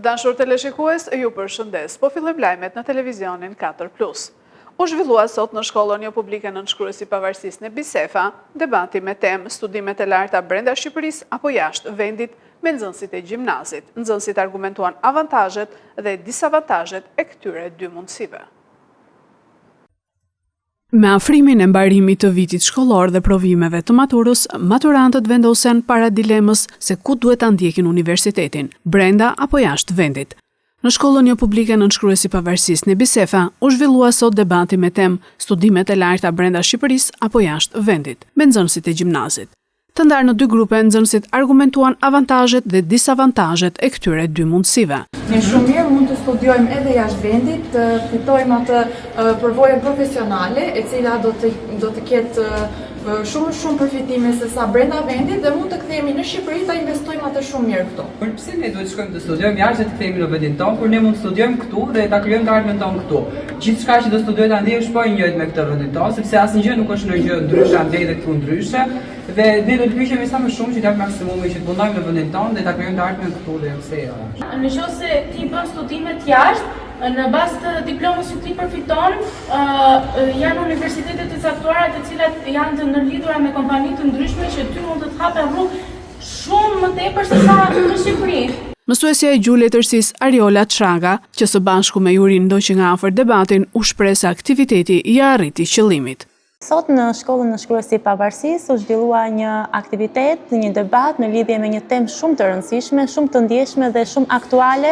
Të dashur teleshikues, ju përshëndes. Po fillojmë lajmet në televizionin 4+. U zhvillua sot në shkollën jo publike nënshkruesi pavarësisë në Bisefa, debati me temë studimet e larta brenda Shqipërisë apo jashtë vendit me nxënësit e gjimnazit. Nxënësit argumentuan avantazhet dhe disavantazhet e këtyre dy mundësive. Me afrimin e mbarimit të vitit shkollor dhe provimeve të maturës, maturantët vendosen para dilemës se ku duhet ta ndjekin universitetin, brenda apo jashtë vendit. Në shkollën jo publike nënshkruesi pavarësisë në Bisefa, u zhvillua sot debati me temë studimet e larta brenda Shqipërisë apo jashtë vendit, me nxënësit e gjimnazit. Të ndarë në dy grupe, nxënësit argumentuan avantazhet dhe disavantazhet e këtyre dy mundësive. Ne shumë mirë mund të studiojmë edhe jashtë vendit, të fitojmë atë përvojë profesionale, e cila do të ketë shumë përfitime se sa brenda vendit dhe mund të kthehemi në Shqipëri ta investojmë atë shumë mirë këtu. Por pse ne duhet shkojmë të studiojmë jashtë të kthehemi në vendin tonë, kur ne mund të studiojmë këtu dhe ta krijojmë të ardhmen tonë këtu. Gjithçka që do studiojë ta ndjejë shpoj njëjtë me këtë vendin tonë, sepse asnjë nuk është ndonjë gjë ndryshe andej dhe këtu ndryshe. Dhe ne do të pyeshemi sa më shumë që të japim maksimumi që të punojmë në vendin tonë dhe ta krijojmë të ardhmen këtu dhe pse jo. Nëse ti bën studimet jashtë, në bazë të diplomës që ti përfiton, janë universitetet e caktuara të cilat janë të ndërlidhura me kompani të ndryshme që ty mund të të hapen rrugë shumë më tepër se sa në Shqipëri. Mësuesja e gjuhëletërsisë Ariola Çraga, që së bashku me Jurin ndoqi nga afër debatin, u shpreh se aktiviteti i arriti qëllimit. Sot në shkollën nënshkruesi pavarësisë u zhvillua një aktivitet, një debat në lidhje me një temë shumë të rëndësishme, shumë të ndjeshme dhe shumë aktuale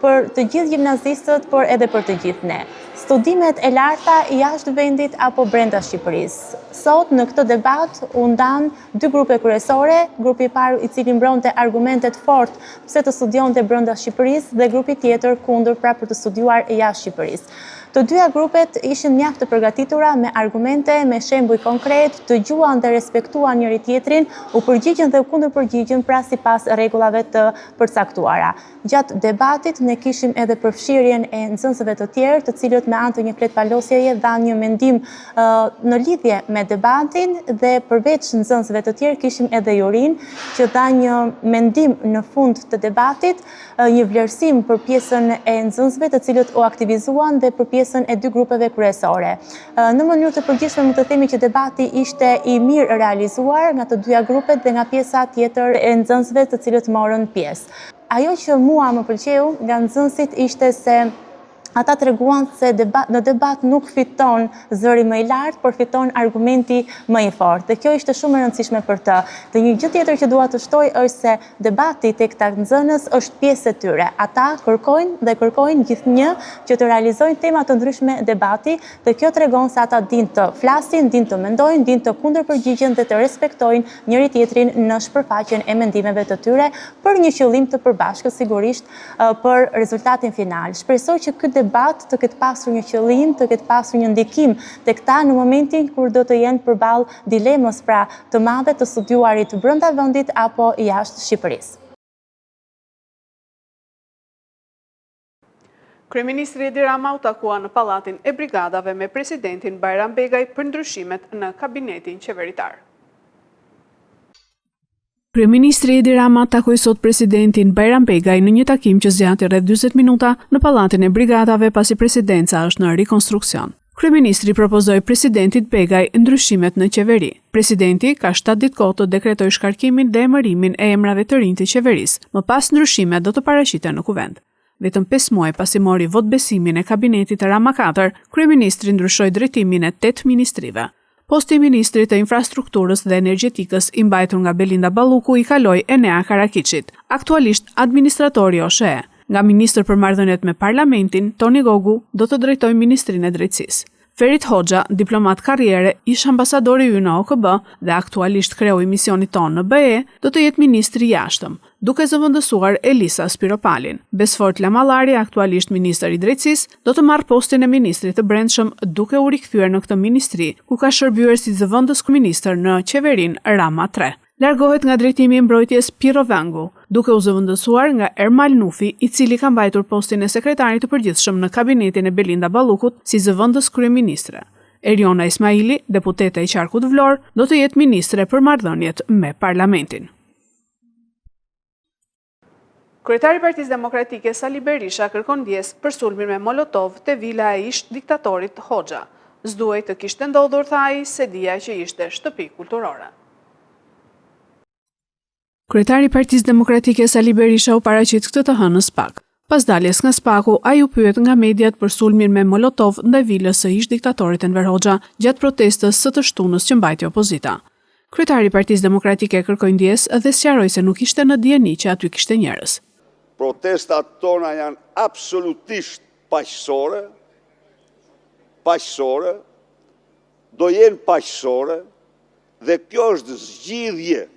për të gjithë gjimnazistët, por edhe për të gjithë ne. Studimet e larta jashtë vendit apo brenda Shqipërisë. Sot në këtë debat u ndan dy grupe kryesore, grupi i parë i cili mbronte argumentet fort pse të studionte brenda Shqipërisë dhe grupi tjetër kundër pra për të studiuar jashtë Shqipërisë. Të dyja grupet ishin mjaft të përgatitura me argumente, me shembuj konkret, të gjuan dhe respektuan njëri tjetrin, u përgjigjen dhe u kundërpërgjigjen pra sipas rregullave të përcaktuara. Gjatë debatit ne kishim edhe përfshirjen e nxënësve të tjerë, të cilët me anë të një fletpalosjeje dhanë një mendim në lidhje me debatin dhe përveç nxënësve të tjerë kishim edhe Jurin që dha një mendim në fund të debatit, një vlerësim për pjesën e nxënësve të cilët u aktivizuan dhe për pjesën e dy grupeve kryesore. Në mënyrë të përgjithshme mund të themi që debati ishte i mirë realizuar nga të dyja grupet dhe nga pjesa tjetër e nxënësve të cilët morën pjesë. Ajo që mua më pëlqeu nga nxënësit ishte se ata treguan se në debat nuk fiton zëri më i lartë, por fiton argumenti më i fortë. Dhe kjo ishte shumë e rëndësishme për të. Dhe një gjë tjetër që dua të shtoj është se debati tek ta nxënës është pjesë e tyre. Ata kërkojnë gjithnjë që të realizojnë tema të ndryshme debati, dhe kjo tregon se ata din të flasin, din të mendojnë, din të kundërpërgjigjen dhe të respektojnë njëri tjetrin në shpërfaqjen e mendimeve të tyre për një qëllim të përbashkët sigurisht për rezultatin final. Shpresoj që ky debat të ketë pasur një qëllim, të ketë pasur një ndikim tek ta në momentin kur do të jenë përballë dilemës pra të madhe të studiuarit brenda vendit apo jashtë Shqipërisë. Kryeministri Edi Rama u takua në pallatin e brigadave me presidentin Bajram Begaj për ndryshimet në kabinetin qeveritar. Kryeministri Edi Rama takoi sot presidentin Bajram Begaj në një takim që zgjati rreth 40 minuta në pallatin e brigadave pasi presidenca është në rikonstruksion. Kryeministri propozoi presidentit Begaj ndryshimet në qeveri. Presidenti ka 7 ditë kohë të dekretojë shkarkimin dhe emërimin e emrave të rinj të qeverisë. Më pas ndryshimet do të paraqiten në kuvend. Vetëm 5 muaj pasi mori votbesimin e kabinetit Rama 4, kryeministri ndryshoi drejtimin e 8 ministrive. Posti i ministrit të infrastrukturës dhe energjetikës i mbajtur nga Belinda Balluku i kaloi Enea Karakiçit, aktualisht administratori OSHE. Nga ministër për marrëdhëniet me parlamentin, Toni Gogu do të drejtojë ministrinë e drejtësisë. Ferit Hoxha, diplomat karriere, ish ambasadori ynë në OKB dhe aktualisht kreu i misionit tonë në BE, do të jetë ministri i jashtëm, duke zëvendësuar Elisa Spiropalin. Besfort Lamallari, aktualisht ministër i drejtësisë, do të marrë postin e ministrit të brendshëm duke u rikthyer në këtë ministri, ku ka shërbyer si zëvendës kryeministër në qeverinë Rama 3. Largohet nga drejtimi i mbrojtjes Piro Vangu, duke u zëvendësuar nga Ermal Nufi, i cili ka mbajtur postin e sekretarit të përgjithshëm në kabinetin e Belinda Ballukut si zëvendës kryeministre. Eriona Ismaili, deputete e Qarkut Vlorë, do të jetë ministre për marrëdhëniet me parlamentin. Kryetari i Partisë Demokratike Sali Berisha kërkon ndjes për sulmin me Molotov te vila e ish diktatorit Hoxha. S'duhej të kishte ndodhur, tha ai, se dija që ishte shtëpi kulturore. Kryetari i Partisë Demokratike Sali Berisha u paraqit këtë të hënën SPAK. Pas daljes nga SPAK-u, ai u pyet nga mediat për sulmin me Molotov ndaj vilës së ish diktatorit Enver Hoxha gjatë protestës së të shtunës që mbajti opozita. Kryetari i Partisë Demokratike kërkoi ndjes dhe sqaroi se nuk ishte në dieni që aty kishte njerëz. Protestat tona janë absolutisht paqësore, do jenë paqësore, dhe kjo është zgjidhje,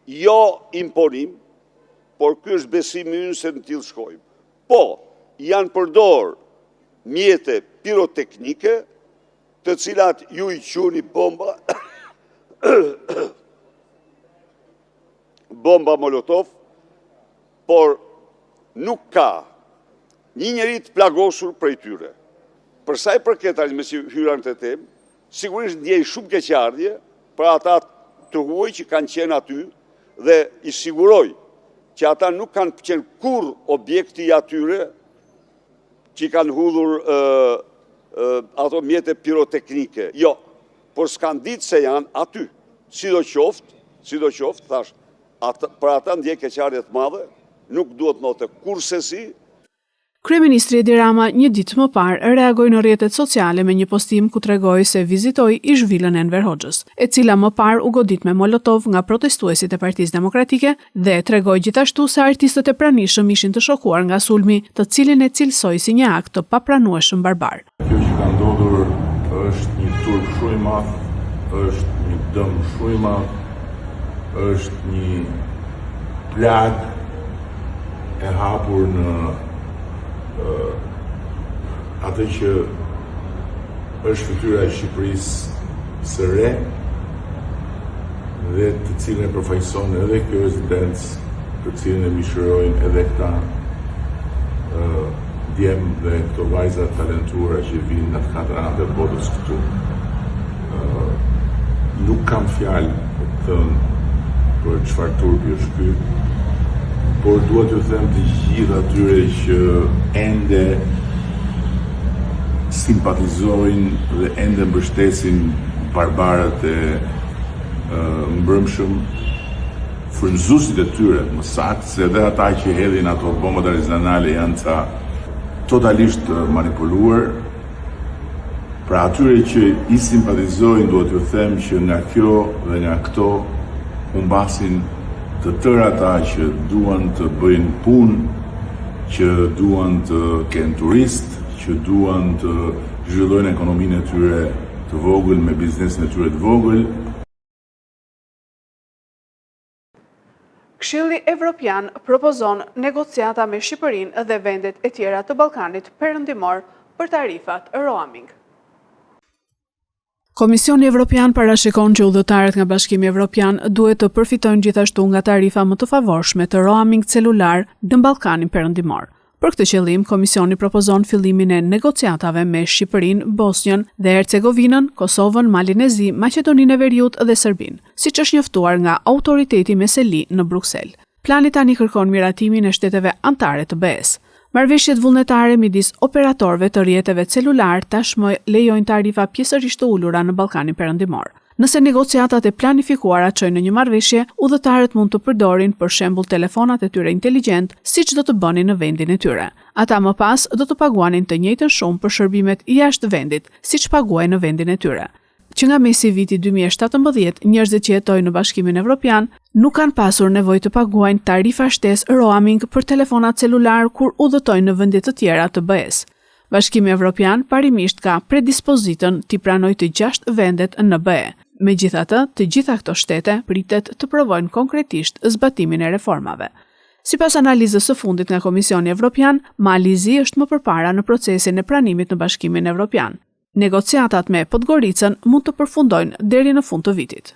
jo imponim, por kjo është besim ynë se në tillë shkojmë. Po, janë përdor mjete piroteknike, të cilat ju i quani bomba, bomba Molotov, por nuk ka një njeri të plagosur prej tyre. Për sa i përket me si hyran të temë, sigurisht ndjej shumë keqardhje për ata të huaj që kanë qenë aty dhe i siguroj që ata nuk kanë qenë kur objekti i atyre që kanë hudhur ato mjete piroteknike. Jo, por s'kan ditë se janë aty. Sidoqoftë, thash, për ata ndjej keqardhje të madhe, nuk duhet note kursesi. Kryeministri Edi Rama një ditë më parë reagoi në rrjetet sociale me një postim ku tregoi se vizitoi ish vilën e Enver Hoxhës, e cila më parë u godit me Molotov nga protestuesit e Partisë Demokratike dhe tregoi gjithashtu se artistët e pranishëm ishin të shokuar nga sulmi, të cilin e cilsoi si një akt të papranueshëm barbar. Kjo që ka ndodhur është një turp shumë i madh, është një dëm shumë i madh, është një plag e hapur në atë që është fytyra e Shqipërisë së re dhe të cilën e përfaqëson edhe kjo rezidencë, të cilën e mishërojnë edhe këta djem dhe këto vajza talentuara që vinë nga të katër anët e botës këtu. Nuk kam fjalë për të thënë për çfarë turpi është ky, por duhet t'ju them të gjithë atyre që ende simpatizojnë dhe ende mbështesin barbarët e mbrëmshëm, frymëzuesit e tyre, më saktë se edhe ata që hedhin ato bombat arsenale janë ca totalisht manipuluar. Pra atyre që i simpatizojnë, duhet t'ju them që nga kjo dhe nga këto humbasin të tërë ata që duan të bëjnë punë, që duan të kenë turist, që duan të zhvillojnë ekonominë e tyre të vogël me biznesin e tyre të vogël. Këshilli Evropian propozon negociata me Shqipërinë dhe vendet e tjera të Ballkanit Perëndimor për tarifat roaming. Komisioni Evropian parashikon që udhëtarët nga Bashkimi Evropian duhet të përfitojnë gjithashtu nga tarifa më të favorshme të roaming celular në Ballkanin Perëndimor. Për këtë qëllim, Komisioni propozon fillimin e negociatave me Shqipërinë, Bosnjën dhe Hercegovinën, Kosovën, Malinezi, Maqedoninë e Veriut dhe Serbinë, siç është njoftuar nga autoriteti meseli në Bruksel. Plani tani kërkon miratimin e shteteve anëtare të BE-s. Marrëveshjet vullnetare midis operatorëve të rrjeteve celular tashmë lejojnë tarifa pjesërisht të ulura në Ballkanin Perëndimor. Nëse negociatat e planifikuara çojnë në një marrëveshje, udhëtarët mund të përdorin për shembull telefonat e tyre inteligjent, siç do të bënin në vendin e tyre. Ata më pas do të paguanin të njëjtën shumë për shërbimet jashtë vendit, siç paguajnë në vendin e tyre. Që nga mesi viti 2017, njerëzit që jetojnë në Bashkimin Evropian nuk kanë pasur nevojë të paguajnë tarifa shtesë roaming për telefonat celular kur udhëtojnë në vende të tjera të BE-s. Bashkimi Evropian parimisht ka predispozitën t'i pranojë të 6 vendet në BE. Megjithatë, të gjitha këto shtete pritet të provojnë konkretisht zbatimin e reformave. Sipas analizës së fundit nga Komisioni Evropian, Malizi është më përpara në procesin e pranimit në Bashkimin Evropian. Negociatat me Podgoricën mund të përfundojnë deri në fund të vitit.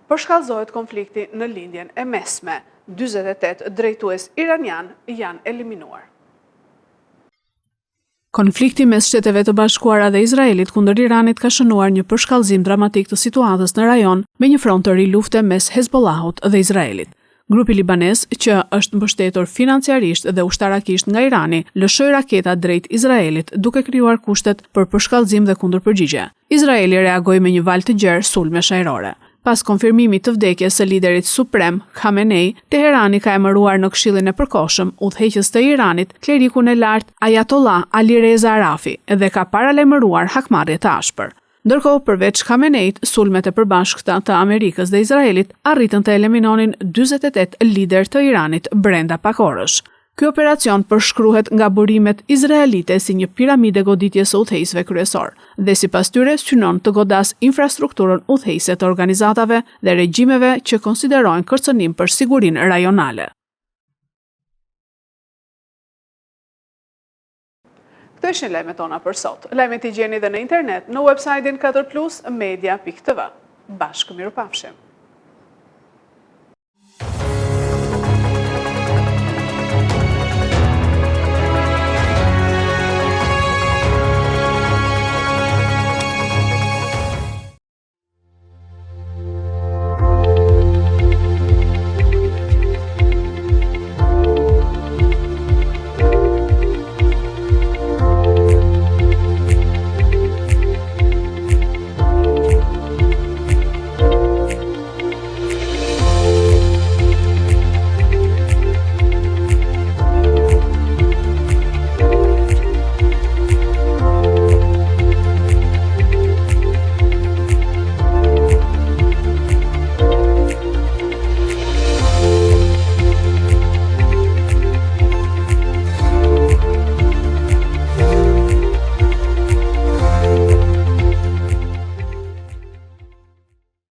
Përshkallëzohet konflikti në lindjen e mesme. 48 drejtues iranian janë eliminuar. Konflikti mes Shteteve të Bashkuara dhe Izraelit kundër Iranit ka shënuar një përshkallëzim dramatik të situatës në rajon me një front të ri lufte mes Hezbollahut dhe Izraelit. Grupi libanez, që është mbështetur financiarisht dhe ushtarakisht nga Irani, lëshoi raketa drejt Izraelit duke krijuar kushtet për përshkallëzim dhe kundërpërgjigje. Izraeli reagoi me një valë të gjerë sulme shajrore. Pas konfirmimit të vdekjes së liderit suprem Khamenei, Teherani ka emëruar në Këshillin e Përkohshëm udhëheqës të Iranit, klerikun e lartë Ayatollah Alireza Arafi, dhe ka paralajmëruar hakmarrje të ashpër. Ndërkohë, përveç Khameneit, sulmet e përbashkëta të Amerikës dhe Izraelit arritën të eliminonin 48 lider të Iranit brenda pak orësh. Ky operacion përshkruhet nga burimet izraelite si një piramide goditjes së udhëheqësve kryesor dhe sipas tyre synon të godas infrastrukturën udhëheqëse të organizatave dhe regjimeve që konsiderojnë kërcënim për sigurinë rajonale. Këto ishin lajmet tona për sot. Lajmet i gjeni dhe në internet në website-in 4plusmedia.tv. Bashkë mirupafshim.